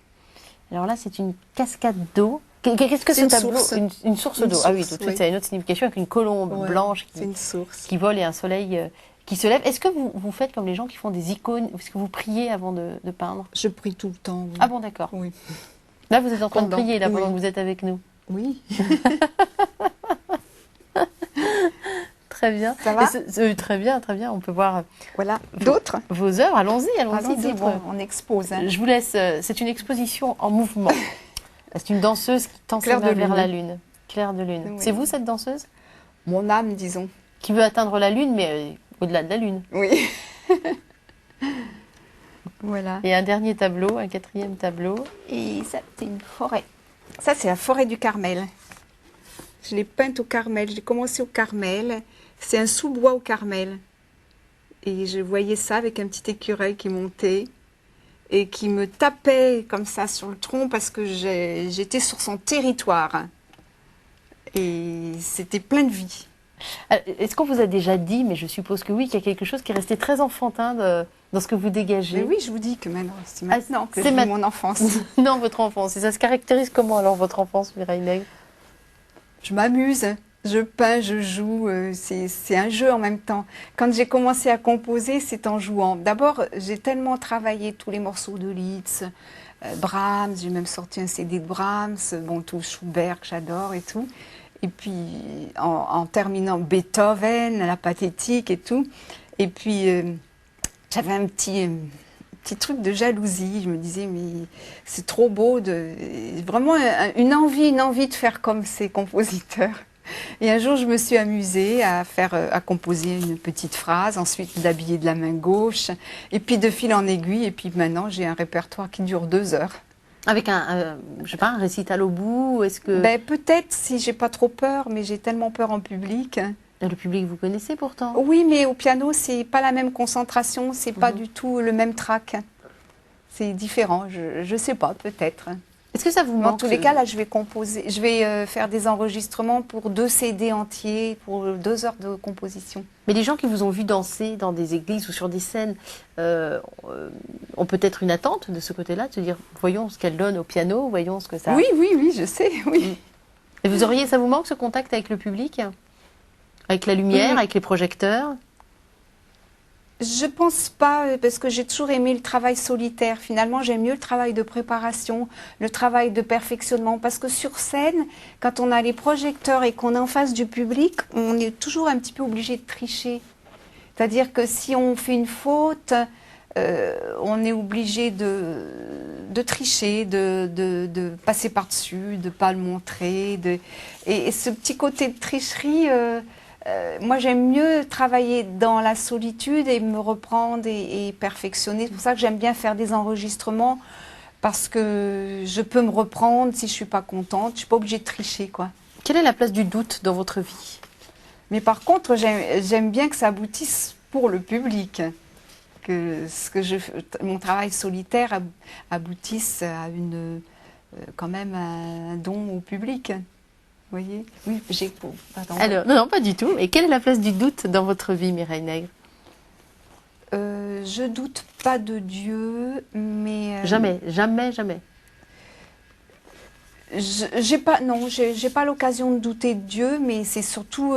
Alors là, c'est une cascade d'eau. Qu'est-ce que C'est ce une tableau? source. Une source Une d'eau. Ah oui, source, tout de suite, oui. ça a une autre signification avec une colombe Ouais, blanche c'est une source. qui vole et un soleil qui se lève. Est-ce que vous faites comme les gens qui font des icônes? Est-ce que vous priez avant de peindre? Je prie tout le temps. Oui. Ah bon, d'accord. Oui. Là, vous êtes en train de Pendant, prier là, pendant oui. que vous êtes avec nous. Oui. Très bien. Ça va? Très bien, très bien. On peut voir Voilà. D'autres? vos œuvres. Allons-y, Allons-y, d'autres. bon, on expose. Hein. Je vous laisse. C'est une exposition en mouvement. C'est une danseuse qui tend ses Claire de mains vers lune. la lune. Claire de lune. Oui. C'est vous cette danseuse Mon âme, disons. qui veut atteindre la lune, mais au-delà de la lune. Oui. Voilà. Et un dernier tableau, un quatrième tableau. Et ça, c'est une forêt. Ça, c'est la forêt du Carmel. Je l'ai peinte au Carmel. J'ai commencé au Carmel. C'est un sous-bois au Carmel. Et je voyais ça avec un petit écureuil qui montait et qui me tapait comme ça sur le tronc parce que j'étais sur son territoire. Et c'était plein de vie. Est-ce qu'on vous a déjà dit, mais je suppose que oui, qu'il y a quelque chose qui est resté très enfantin dans ce que vous dégagez? Mais oui, je vous dis que maintenant, c'est maintenant que c'est je vis maintenant. mon enfance. Non, votre enfance. Et ça se caractérise comment alors, votre enfance, Mireille Nègre? Je m'amuse, je peins, je joue, c'est un jeu en même temps. Quand j'ai commencé à composer, c'est en jouant. D'abord, j'ai tellement travaillé tous les morceaux de Liszt, Brahms, j'ai même sorti un CD de Brahms, bon, tout Schubert que j'adore et tout. Et puis, en terminant Beethoven, la pathétique et tout. Et puis, j'avais un petit truc de jalousie. Je me disais, mais c'est trop beau. Vraiment une envie de faire comme ces compositeurs. Et un jour, je me suis amusée à composer une petite phrase, ensuite d'habiller de la main gauche, et puis de fil en aiguille. Et puis maintenant, j'ai un répertoire qui dure 2 heures. Avec je sais pas, un récital au bout? Est-ce que Ben, peut-être si j'ai pas trop peur, mais j'ai tellement peur en public. le public vous connaissez pourtant? Oui, mais au piano, c'est pas la même concentration, c'est pas du tout le même track. C'est différent, je sais pas, peut-être. Est-ce que ça vous Mais manque? en tous les cas, là, je vais composer, je vais faire des enregistrements pour 2 CD entiers, pour 2 heures de composition. Mais les gens qui vous ont vu danser dans des églises ou sur des scènes ont peut-être une attente de ce côté-là, de se dire, voyons ce qu'elle donne au piano, voyons ce que ça... Oui, je sais, oui. Et vous auriez, ça vous manque ce contact avec le public? Avec la lumière, avec les projecteurs? Je pense pas, parce que j'ai toujours aimé le travail solitaire. Finalement, j'aime mieux le travail de préparation, le travail de perfectionnement. Parce que sur scène, quand on a les projecteurs et qu'on est en face du public, on est toujours un petit peu obligé de tricher. C'est-à-dire que si on fait une faute, on est obligé de de tricher, de passer par-dessus, de ne pas le montrer. Et ce petit côté de tricherie, moi j'aime mieux travailler dans la solitude et me reprendre et perfectionner. C'est pour ça que j'aime bien faire des enregistrements, parce que je peux me reprendre si je ne suis pas contente. Je ne suis pas obligée de tricher, quoi. Quelle est la place du doute dans votre vie? Mais par contre, j'aime bien que ça aboutisse pour le public. Mon travail solitaire aboutisse à quand même un don au public. Vous voyez? Oui, pardon. Alors, non, pas du tout. Et quelle est la place du doute dans votre vie, Mireille Nègre? Je doute pas de Dieu, mais... Jamais, jamais, jamais. J'ai pas l'occasion de douter de Dieu, mais c'est surtout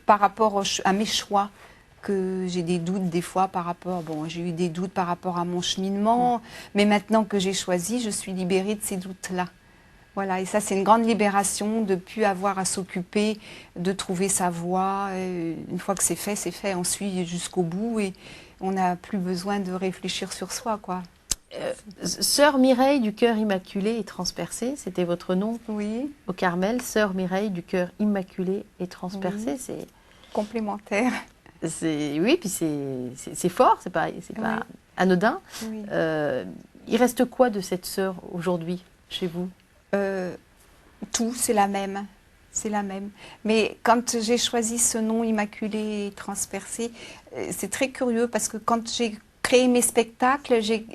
par rapport à mes choix que j'ai des doutes des fois par rapport... Bon, j'ai eu des doutes par rapport à mon cheminement, mais maintenant que j'ai choisi, je suis libérée de ces doutes-là. Voilà, et ça, c'est une grande libération de ne plus avoir à s'occuper de trouver sa voie. Une fois que c'est fait, on suit jusqu'au bout et on n'a plus besoin de réfléchir sur soi, quoi. Sœur Mireille du cœur immaculé et transpercé, c'était votre nom? Oui. Au Carmel, Sœur Mireille du cœur immaculé et transpercé, Oui. c'est... Complémentaire. Oui, puis c'est fort, c'est pas Oui. anodin. Oui. Il reste quoi de cette sœur aujourd'hui, chez vous? Tout, c'est la même. C'est la même. Mais quand j'ai choisi ce nom immaculé et transpercé, c'est très curieux parce que quand j'ai créé mes spectacles, j'ai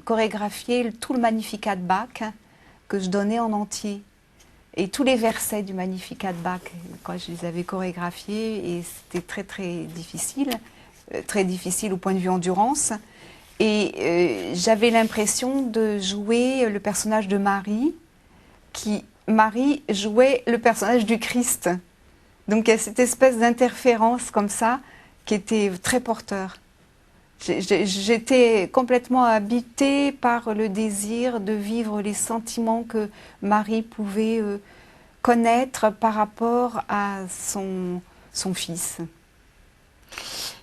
chorégraphié tout le Magnificat de Bach que je donnais en entier. Et tous les versets du Magnificat de Bach, quand je les avais chorégraphiés, et c'était très très difficile au point de vue endurance. Et j'avais l'impression de jouer le personnage de Marie, Marie jouait le personnage du Christ. Donc il y a cette espèce d'interférence comme ça qui était très porteur. J'étais complètement habitée par le désir de vivre les sentiments que Marie pouvait connaître par rapport à son fils.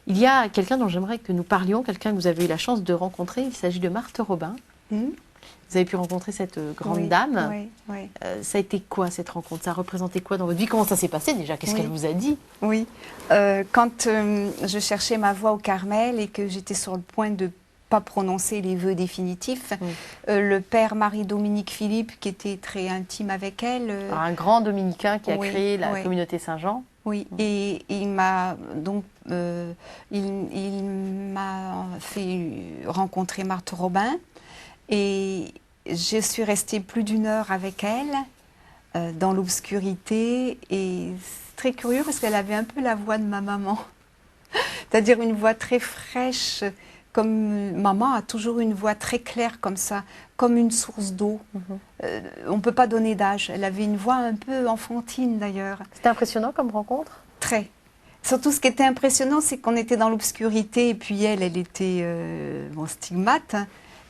Il y a quelqu'un dont j'aimerais que nous parlions, quelqu'un que vous avez eu la chance de rencontrer, il s'agit de Marthe Robin. Vous avez pu rencontrer cette grande dame. Oui, oui. Ça a été quoi cette rencontre? Ça a représenté quoi dans votre vie? Comment ça s'est passé déjà? Qu'est-ce qu'elle vous a dit? Oui, quand je cherchais ma voix au Carmel et que j'étais sur le point de ne pas prononcer les vœux définitifs, le père Marie-Dominique Philippe, qui était très intime avec elle... un grand dominicain qui a créé la communauté Saint-Jean. Oui, et il m'a donc il m'a fait rencontrer Marthe Robin. Et je suis restée plus d'1 heure avec elle, dans l'obscurité. Et c'est très curieux parce qu'elle avait un peu la voix de ma maman. C'est-à-dire une voix très fraîche, comme maman a toujours une voix très claire comme ça, comme une source d'eau. On ne peut pas donner d'âge. Elle avait une voix un peu enfantine d'ailleurs. C'était impressionnant comme rencontre? Très. Surtout ce qui était impressionnant, c'est qu'on était dans l'obscurité et puis elle était stigmate.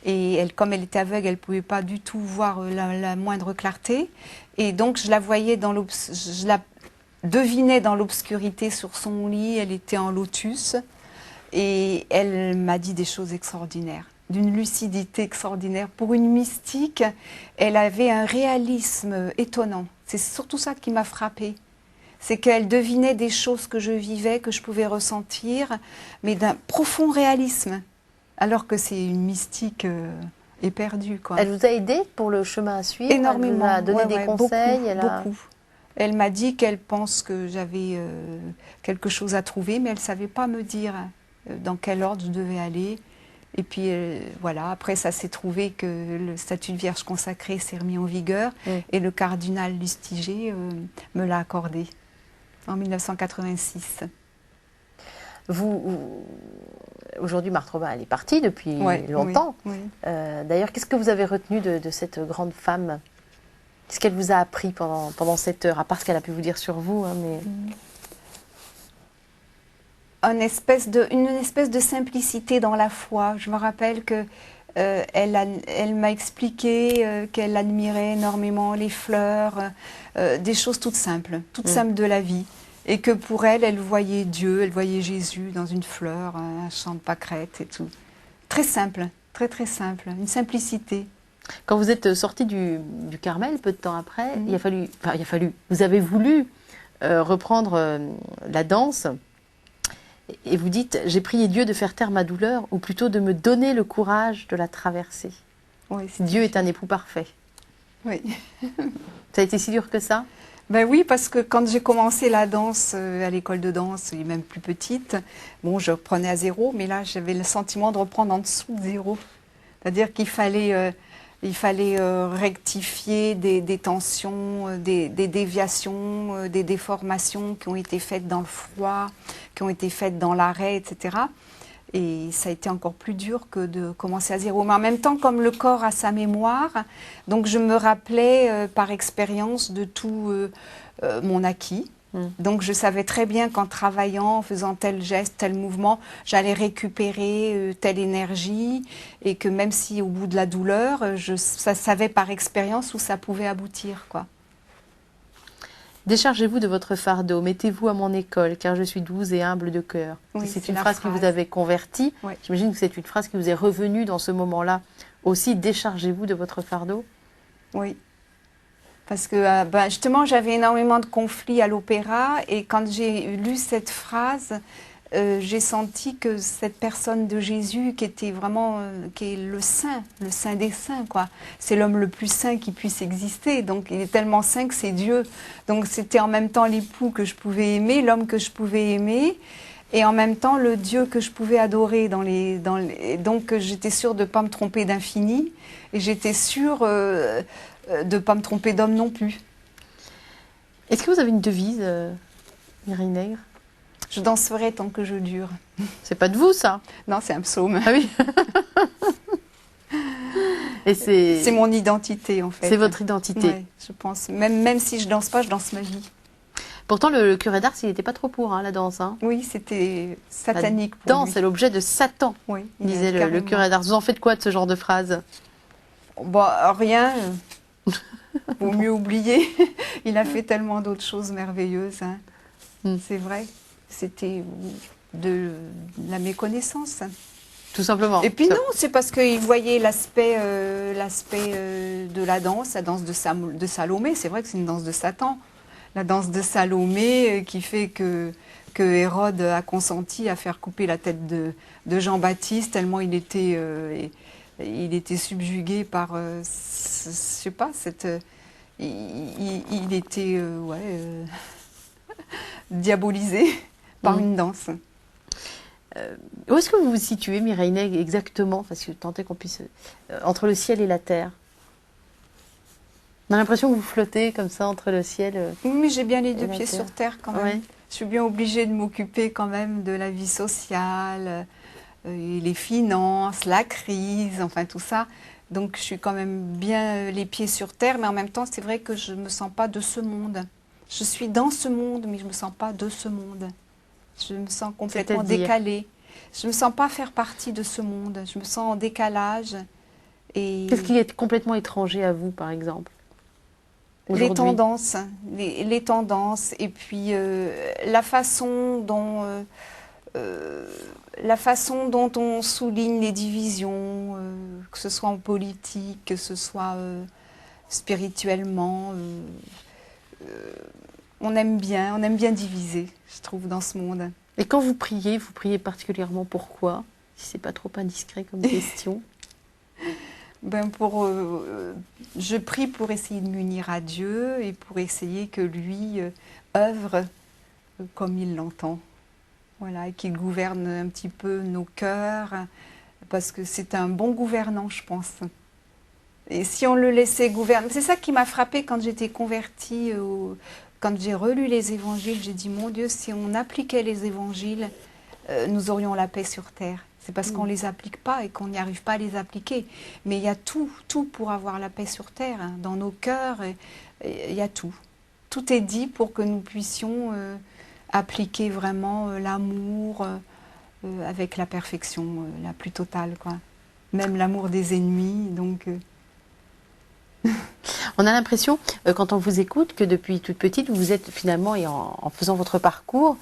Et comme elle était aveugle, elle ne pouvait pas du tout voir la moindre clarté. Et donc, je la voyais je la devinais dans l'obscurité sur son lit. Elle était en lotus. Et elle m'a dit des choses extraordinaires, d'une lucidité extraordinaire. Pour une mystique, elle avait un réalisme étonnant. C'est surtout ça qui m'a frappée. C'est qu'elle devinait des choses que je vivais, que je pouvais ressentir, mais d'un profond réalisme. Alors que c'est une mystique éperdue, quoi. Elle vous a aidé pour le chemin à suivre? Énormément. Elle vous a donné des conseils? Beaucoup. Elle m'a dit qu'elle pense que j'avais quelque chose à trouver, mais elle ne savait pas me dire dans quel ordre je devais aller. Et puis voilà, après ça s'est trouvé que le statut de Vierge consacrée s'est remis en vigueur et le cardinal Lustiger me l'a accordé en 1986. Aujourd'hui, Marthe Robin, elle est partie depuis longtemps. Oui. D'ailleurs, qu'est-ce que vous avez retenu de cette grande femme? Qu'est-ce qu'elle vous a appris pendant cette heure, à part ce qu'elle a pu vous dire sur vous, mais... Une espèce de simplicité dans la foi. Je me rappelle que elle m'a expliqué qu'elle admirait énormément les fleurs, des choses toutes simples de la vie. Et que pour elle, elle voyait Dieu, elle voyait Jésus dans une fleur, un champ de pâquerettes et tout. Très simple, très très simple, une simplicité. Quand vous êtes sorti du Carmel, peu de temps après, vous avez voulu reprendre la danse et vous dites, j'ai prié Dieu de faire taire ma douleur ou plutôt de me donner le courage de la traverser. Oui, Dieu est un époux parfait. Oui. Ça a été si dur que ça? Ben oui, parce que quand j'ai commencé la danse à l'école de danse, et même plus petite, bon, je reprenais à zéro, mais là, j'avais le sentiment de reprendre en dessous de zéro. C'est-à-dire qu'il fallait, rectifier des tensions, des déviations, des déformations qui ont été faites dans le froid, qui ont été faites dans l'arrêt, etc. Et ça a été encore plus dur que de commencer à zéro. Mais en même temps, comme le corps a sa mémoire, donc je me rappelais par expérience de tout mon acquis. Donc je savais très bien qu'en travaillant, en faisant tel geste, tel mouvement, j'allais récupérer telle énergie et que même si au bout de la douleur, je savais par expérience où ça pouvait aboutir, quoi. Déchargez-vous de votre fardeau, mettez-vous à mon école, car je suis douce et humble de cœur. Oui, c'est une phrase qui vous avait converti. Oui. J'imagine que c'est une phrase qui vous est revenue dans ce moment-là. Aussi, déchargez-vous de votre fardeau. Oui. Parce que justement, j'avais énormément de conflits à l'opéra et quand j'ai lu cette phrase, j'ai senti que cette personne de Jésus qui était vraiment, qui est le saint des saints, quoi. C'est l'homme le plus saint qui puisse exister. Donc il est tellement saint que c'est Dieu. Donc c'était en même temps l'époux que je pouvais aimer, l'homme que je pouvais aimer, et en même temps le Dieu que je pouvais adorer. Donc j'étais sûre de ne pas me tromper d'infini, et j'étais sûre de ne pas me tromper d'homme non plus. Est-ce que vous avez une devise, Mireille Nègre? Je danserai tant que je dure. C'est pas de vous, ça? Non, c'est un psaume. Ah oui. Et c'est mon identité, en fait. C'est votre identité. Ouais, je pense. Même si je danse pas, je danse ma vie. Pourtant, le curé d'Ars, il n'était pas trop pour la danse. Hein. Oui, c'était satanique pour lui. La danse, lui. c'est l'objet de Satan, oui, disait le curé d'Ars. Vous en faites quoi de ce genre de phrase? Bon, rien. Vaut mieux oublier. Il a fait tellement d'autres choses merveilleuses. Hein. C'est vrai. C'était de la méconnaissance. Tout simplement. Et puis non, c'est parce qu'il voyait l'aspect de la danse de Salomé. C'est vrai que c'est une danse de Satan. La danse de Salomé qui fait que Hérode a consenti à faire couper la tête de Jean-Baptiste tellement il était subjugué par, je sais pas, il était diabolisé par une danse. Où est-ce que vous vous situez, Mireille Nègre, exactement, parce que tant est qu'on puisse, entre le ciel et la terre? On a l'impression que vous flottez comme ça entre le ciel. Oui, mais j'ai bien les deux pieds sur terre quand même. Ouais. Je suis bien obligée de m'occuper quand même de la vie sociale, les finances, la crise, enfin tout ça. Donc je suis quand même bien les pieds sur terre, mais en même temps, c'est vrai que je ne me sens pas de ce monde. Je suis dans ce monde, mais je ne me sens pas de ce monde. Je me sens complètement décalée. Je ne me sens pas faire partie de ce monde. Je me sens en décalage. Qu'est-ce qui est complètement étranger à vous, par exemple? Les tendances, les tendances, et puis la façon dont on souligne les divisions, que ce soit en politique, que ce soit spirituellement. On aime bien diviser, je trouve, dans ce monde. Et quand vous priez particulièrement pourquoi? Si c'est pas trop indiscret comme question. Je prie pour essayer de m'unir à Dieu et pour essayer que lui œuvre comme il l'entend. Voilà, et qu'il gouverne un petit peu nos cœurs, parce que c'est un bon gouvernant, je pense. Et si on le laissait gouverner, c'est ça qui m'a frappée quand j'étais convertie, quand j'ai relu les évangiles, j'ai dit, mon Dieu, si on appliquait les évangiles, nous aurions la paix sur terre. C'est parce qu'on ne les applique pas et qu'on n'y arrive pas à les appliquer. Mais il y a tout pour avoir la paix sur terre. Hein. Dans nos cœurs, il y a tout. Tout est dit pour que nous puissions appliquer vraiment l'amour avec la perfection la plus totale, quoi. Même l'amour des ennemis. Donc, On a l'impression, quand on vous écoute, que depuis toute petite, vous êtes finalement, et en faisant votre parcours,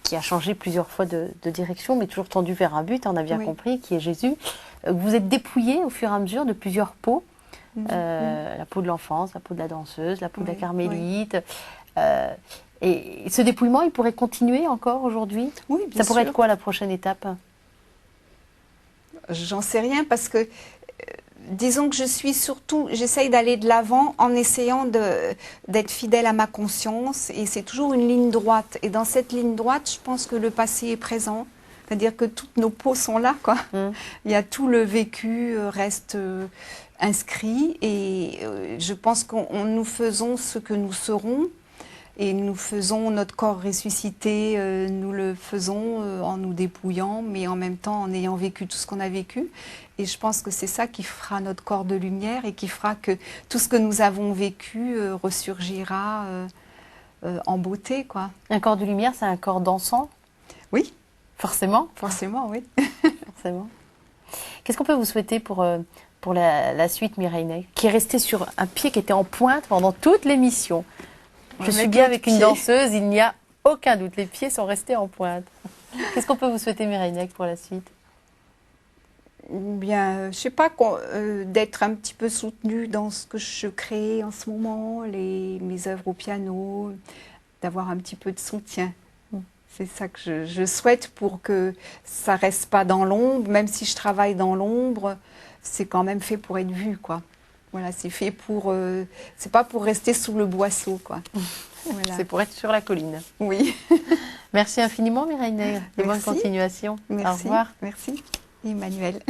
qui a changé plusieurs fois de direction, mais toujours tendu vers un but, on a bien Oui. compris, qui est Jésus. Vous êtes dépouillé au fur et à mesure de plusieurs peaux, la peau de l'enfance, la peau de la danseuse, la peau de la Oui, carmélite. Et ce dépouillement, il pourrait continuer encore aujourd'hui? Oui, bien Ça pourrait sûr. être quoi la prochaine étape? J'en sais rien parce que, disons que je suis surtout, j'essaye d'aller de l'avant en essayant d'être fidèle à ma conscience et c'est toujours une ligne droite. Et dans cette ligne droite, je pense que le passé est présent. C'est-à-dire que toutes nos peaux sont là, quoi. Il y a tout le vécu reste inscrit et je pense qu'on nous faisons ce que nous serons. Et nous faisons notre corps ressuscité, nous le faisons en nous dépouillant, mais en même temps en ayant vécu tout ce qu'on a vécu. Et je pense que c'est ça qui fera notre corps de lumière et qui fera que tout ce que nous avons vécu ressurgira en beauté, quoi. Un corps de lumière, c'est un corps dansant? Oui, Forcément. forcément, oui. Forcément. Qu'est-ce qu'on peut vous souhaiter pour la suite, Mireille Nègre, qui est restée sur un pied qui était en pointe pendant toute l'émission? Je suis bien avec une danseuse, il n'y a aucun doute. Les pieds sont restés en pointe. Qu'est-ce qu'on peut vous souhaiter, Mireille Nègre, pour la suite? Bien, je sais pas, d'être un petit peu soutenue dans ce que je crée en ce moment, mes œuvres au piano, d'avoir un petit peu de soutien. C'est ça que je souhaite pour que ça reste pas dans l'ombre. Même si je travaille dans l'ombre, c'est quand même fait pour être vu, quoi. Voilà, c'est fait pour... c'est pas pour rester sous le boisseau, quoi. Voilà. C'est pour être sur la colline. Oui. Merci infiniment, Mireille Nègre. Et bonne Merci. continuation. Merci. Au revoir. Merci, Emmanuel.